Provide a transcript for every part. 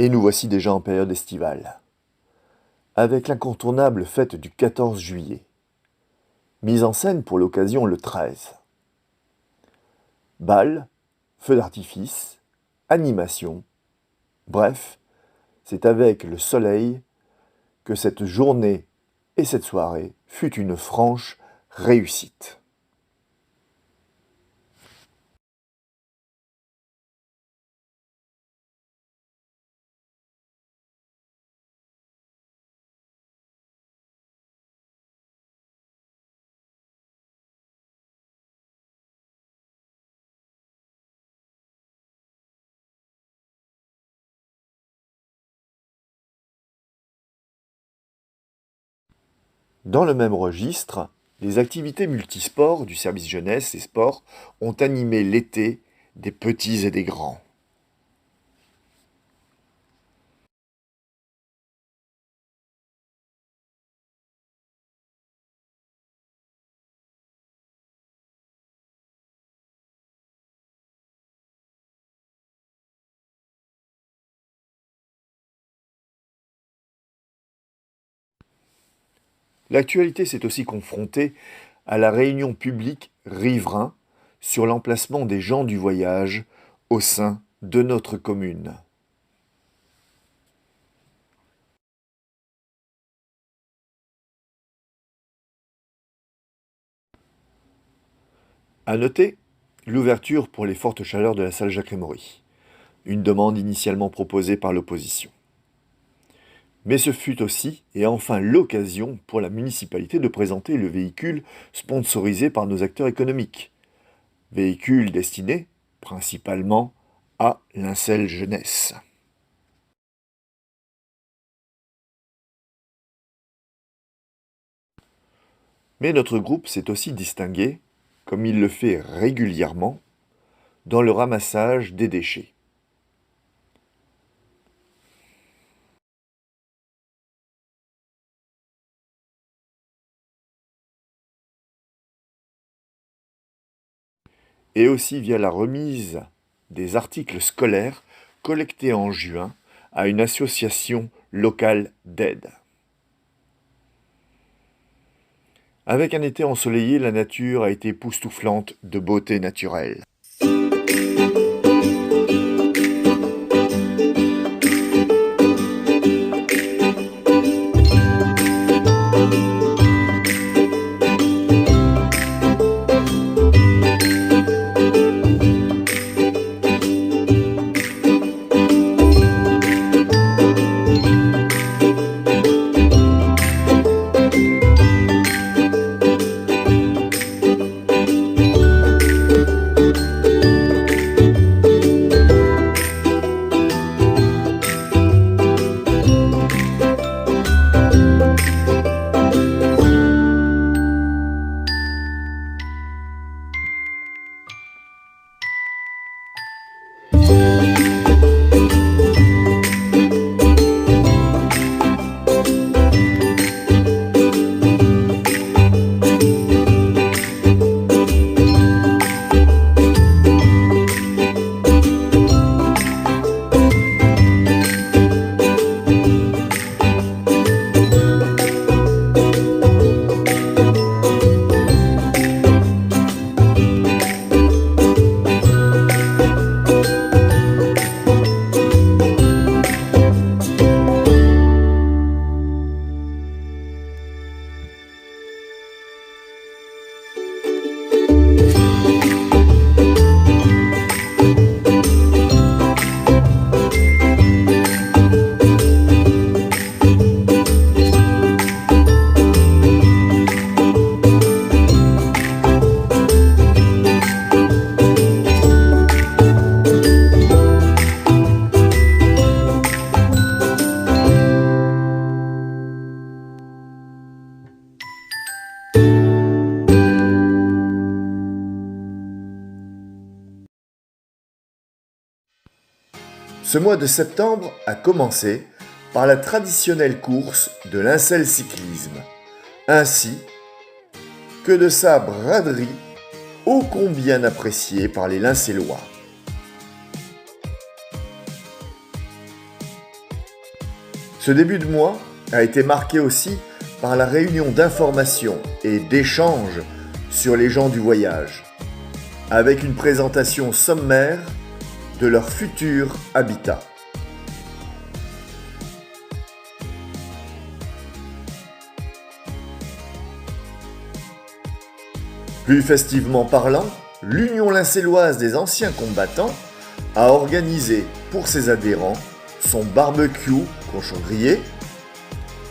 Et nous voici déjà en période estivale, avec l'incontournable fête du 14 juillet, mise en scène pour l'occasion le 13. Bal, feux d'artifice, animation, bref, c'est avec le soleil que cette journée et cette soirée fut une franche réussite. Dans le même registre, les activités multisports du service jeunesse et sport ont animé l'été des petits et des grands. L'actualité s'est aussi confrontée à la réunion publique riverain sur l'emplacement des gens du voyage au sein de notre commune. À noter l'ouverture pour les fortes chaleurs de la salle Jacques-Rémaury, une demande initialement proposée par l'opposition. Mais ce fut aussi et enfin l'occasion pour la municipalité de présenter le véhicule sponsorisé par nos acteurs économiques. Véhicule destiné principalement à l'Incel Jeunesse. Mais notre groupe s'est aussi distingué, comme il le fait régulièrement, dans le ramassage des déchets. Et aussi via la remise des articles scolaires collectés en juin à une association locale d'aide. Avec un été ensoleillé, la nature a été époustouflante de beauté naturelle. Ce mois de septembre a commencé par la traditionnelle course de l'Incel cyclisme, ainsi que de sa braderie ô combien appréciée par les Lincellois. Ce début de mois a été marqué aussi par la réunion d'information et d'échanges sur les gens du voyage, avec une présentation sommaire de leur futur habitat. Plus festivement parlant, l'Union lincelloise des anciens combattants a organisé pour ses adhérents son barbecue cochon grillé,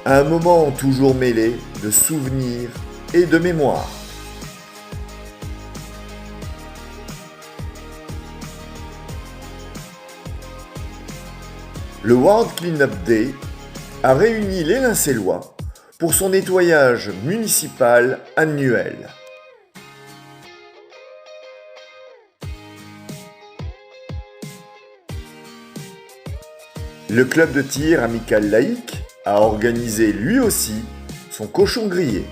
un moment toujours mêlé de souvenirs et de mémoires. Le World Cleanup Day a réuni les Lincellois pour son nettoyage municipal annuel. Le club de tir amical laïque a organisé lui aussi son cochon grillé.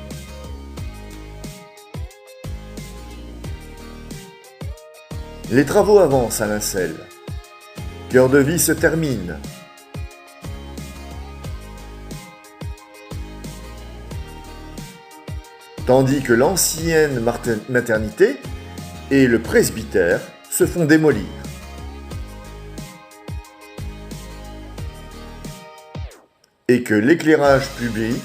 Les travaux avancent à Lincelles. Cœur de vie se termine. Tandis que l'ancienne maternité et le presbytère se font démolir. Et que l'éclairage public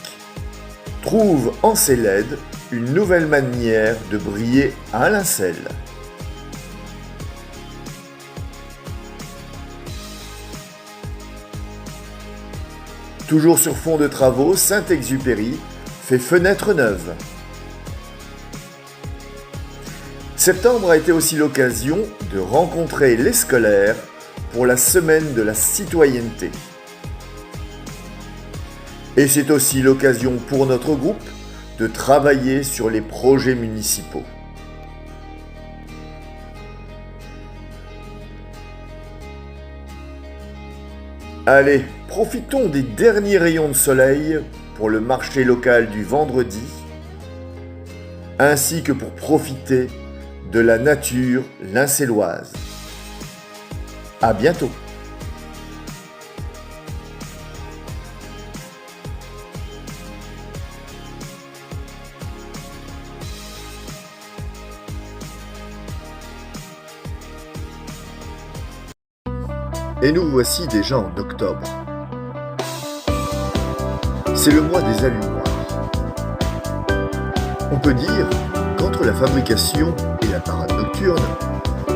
trouve en ses LED une nouvelle manière de briller à Lincelles. Toujours sur fond de travaux, Saint-Exupéry fait fenêtre neuve. Septembre a été aussi l'occasion de rencontrer les scolaires pour la semaine de la citoyenneté. Et c'est aussi l'occasion pour notre groupe de travailler sur les projets municipaux. Allez, profitons des derniers rayons de soleil pour le marché local du vendredi, ainsi que pour profiter de la nature lincelloise. À bientôt! Et nous voici déjà en octobre. C'est le mois des allumoirs. On peut dire qu'entre la fabrication et la parade nocturne,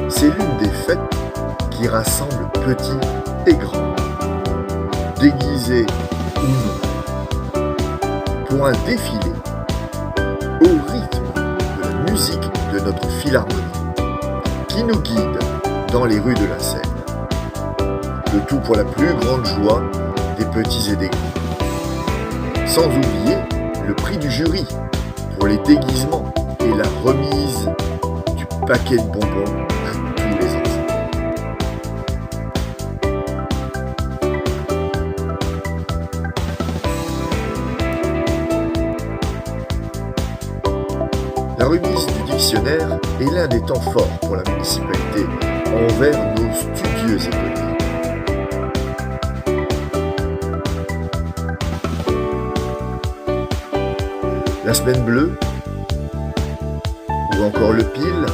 c'est l'une des fêtes qui rassemble petits et grands, déguisés ou non, pour un défilé au rythme de la musique de notre philharmonie qui nous guide dans les rues de Lincelles. Le tout pour la plus grande joie des petits et des grands. Sans oublier le prix du jury pour les déguisements et la remise du paquet de bonbons à tous les enfants. La remise du dictionnaire est l'un des temps forts pour la municipalité envers nos studieux écoliers. La semaine bleue, ou encore le pile,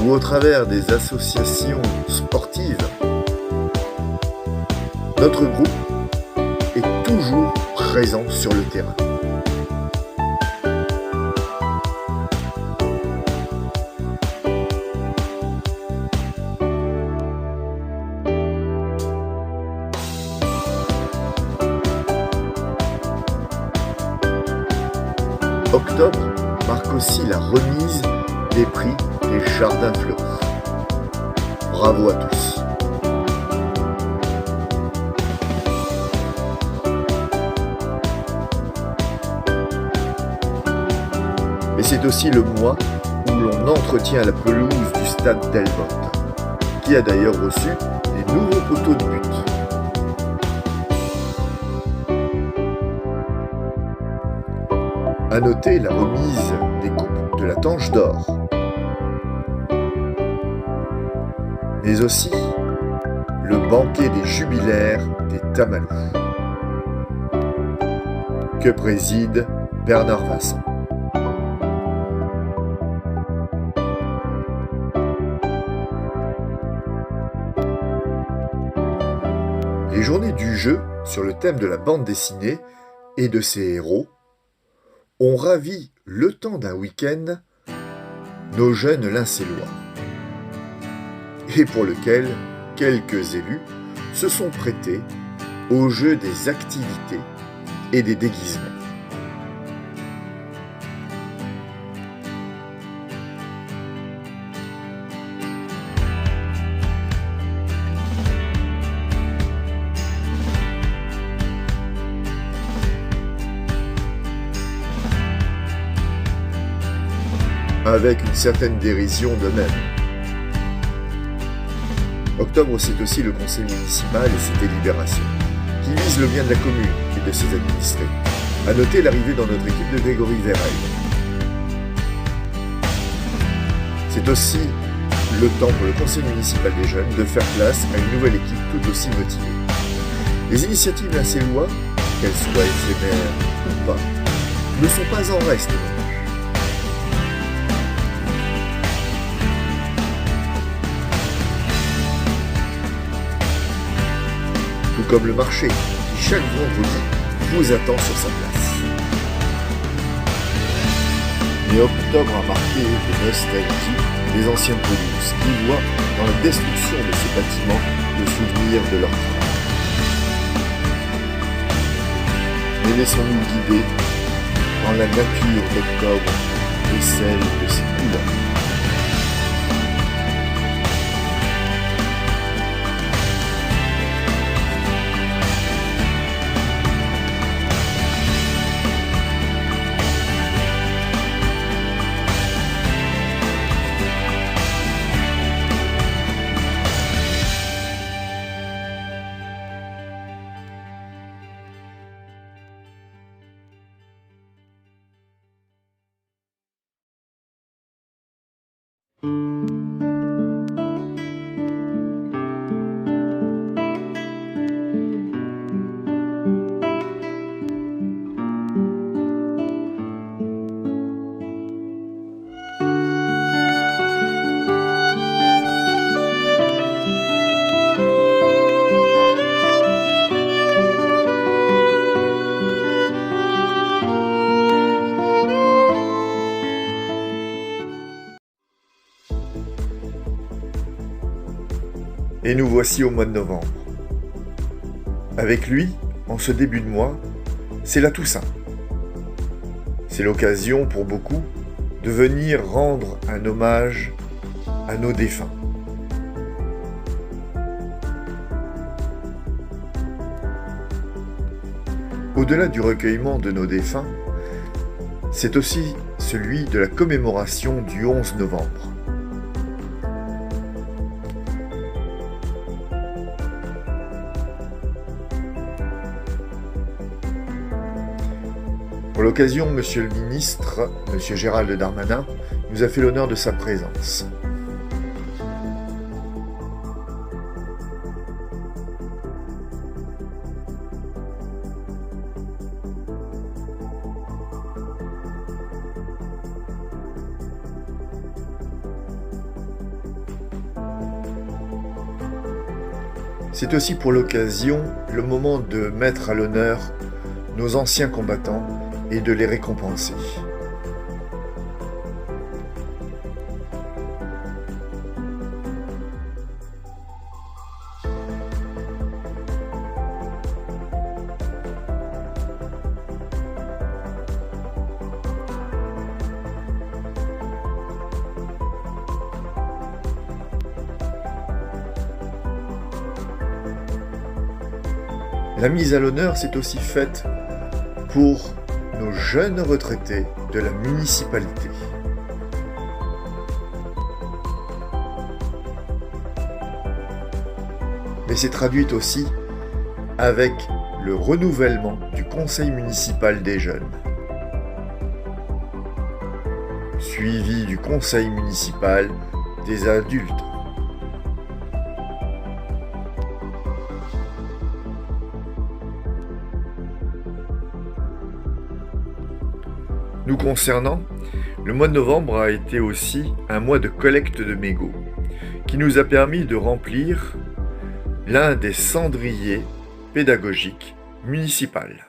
ou au travers des associations sportives, notre groupe est toujours présent sur le terrain. Octobre marque aussi la remise des prix des jardins fleuris. Bravo à tous. Mais c'est aussi le mois où l'on entretient la pelouse du stade Delmotte, qui a d'ailleurs reçu des nouveaux poteaux de but. À noter la remise des coupes de la Tanche d'Or, mais aussi le banquet des jubilaires des Tamalous, que préside Bernard Vincent. Les journées du jeu, sur le thème de la bande dessinée et de ses héros, ont ravi le temps d'un week-end nos jeunes Lincellois, et pour lequel quelques élus se sont prêtés au jeu des activités et des déguisements. Avec une certaine dérision d'eux-mêmes. Octobre, c'est aussi le conseil municipal et ses délibérations, qui visent le bien de la commune et de ses administrés. À noter l'arrivée dans notre équipe de Grégory Verreil. C'est aussi le temps pour le conseil municipal des jeunes de faire place à une nouvelle équipe tout aussi motivée. Les initiatives lincellois, qu'elles soient éphémères ou pas, ne sont pas en reste. Tout comme le marché, qui chaque vendredi vous attend sur sa place. Mais octobre a marqué de nostalgie les anciennes pelouses qui voient dans la destruction de ces bâtiments le souvenir de leur travail. Mais laissons-nous guider dans la nature d'octobre et celle de ses couleurs. Et nous voici au mois de novembre. Avec lui, en ce début de mois, c'est la Toussaint. C'est l'occasion pour beaucoup de venir rendre un hommage à nos défunts. Au-delà du recueillement de nos défunts, c'est aussi celui de la commémoration du 11 novembre. Pour l'occasion, Monsieur le ministre, Monsieur Gérald Darmanin, nous a fait l'honneur de sa présence. C'est aussi pour l'occasion le moment de mettre à l'honneur nos anciens combattants et de les récompenser. La mise à l'honneur s'est aussi faite pour nos jeunes retraités de la municipalité. Mais c'est traduite aussi avec le renouvellement du conseil municipal des jeunes, suivi du conseil municipal des adultes. Nous concernant, le mois de novembre a été aussi un mois de collecte de mégots, qui nous a permis de remplir l'un des cendriers pédagogiques municipales.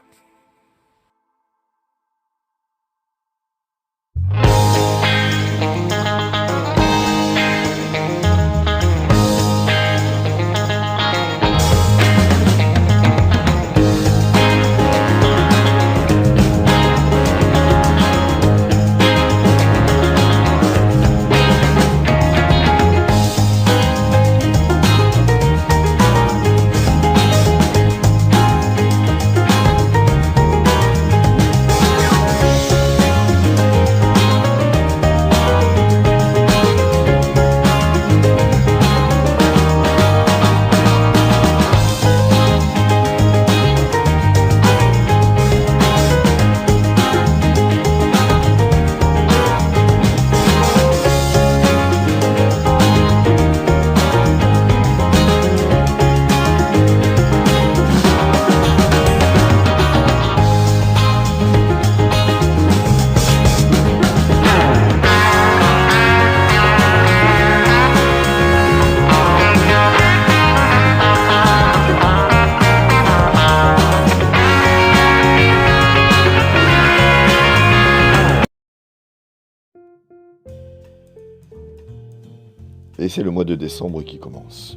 Et c'est le mois de décembre qui commence.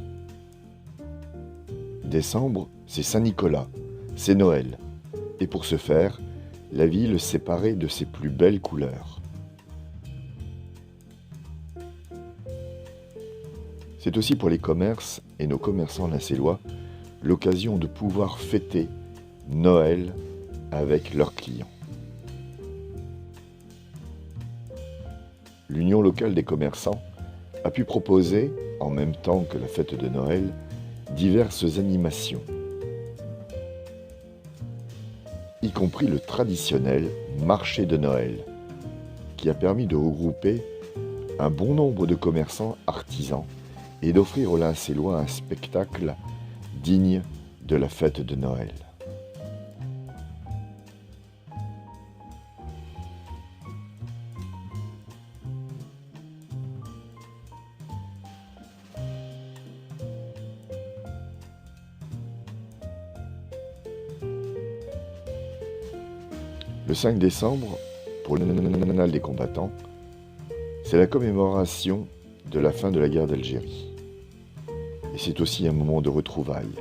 Décembre, c'est Saint-Nicolas, c'est Noël. Et pour ce faire, la ville s'est parée de ses plus belles couleurs. C'est aussi pour les commerces et nos commerçants lincélois l'occasion de pouvoir fêter Noël avec leurs clients. L'Union locale des commerçants a pu proposer, en même temps que la fête de Noël, diverses animations, y compris le traditionnel marché de Noël, qui a permis de regrouper un bon nombre de commerçants artisans et d'offrir aux Lincélois un spectacle digne de la fête de Noël. Le 5 décembre, pour le national des combattants, c'est la commémoration de la fin de la guerre d'Algérie. Et c'est aussi un moment de retrouvailles.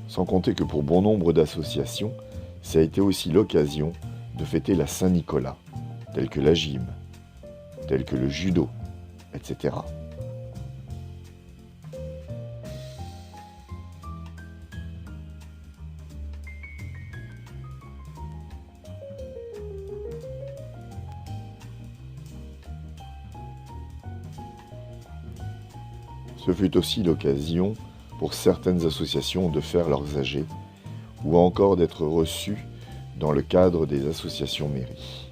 Sans compter que pour bon nombre d'associations, ça a été aussi l'occasion de fêter la Saint-Nicolas, telle que la gym, telle que le judo, etc. Ce fut aussi l'occasion pour certaines associations de faire leurs AG ou encore d'être reçues dans le cadre des associations mairies.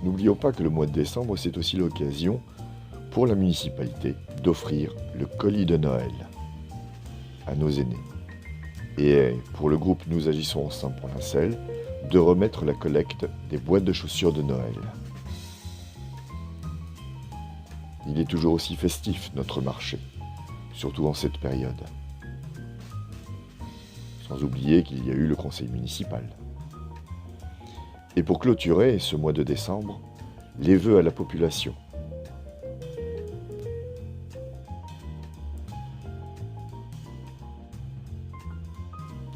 N'oublions pas que le mois de décembre, c'est aussi l'occasion pour la municipalité d'offrir le colis de Noël à nos aînés. Et pour le groupe Nous agissons ensemble pour Lincel, de remettre la collecte des boîtes de chaussures de Noël. Il est toujours aussi festif, notre marché, surtout en cette période. Sans oublier qu'il y a eu le conseil municipal. Et pour clôturer ce mois de décembre, les vœux à la population.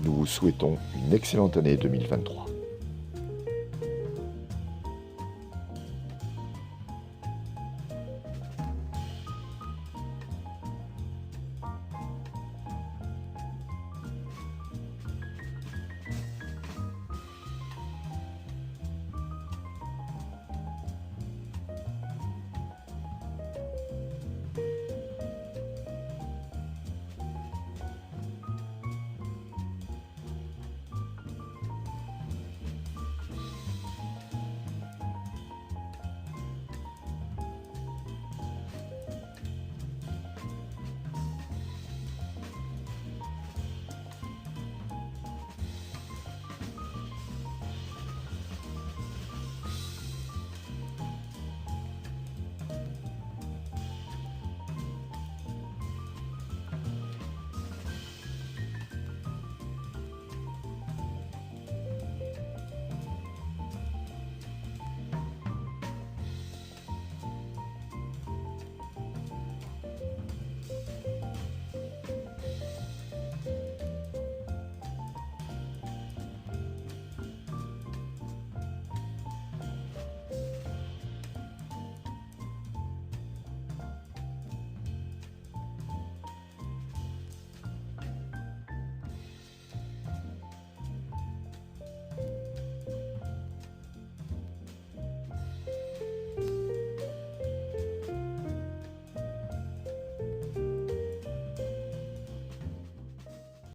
Nous vous souhaitons une excellente année 2023.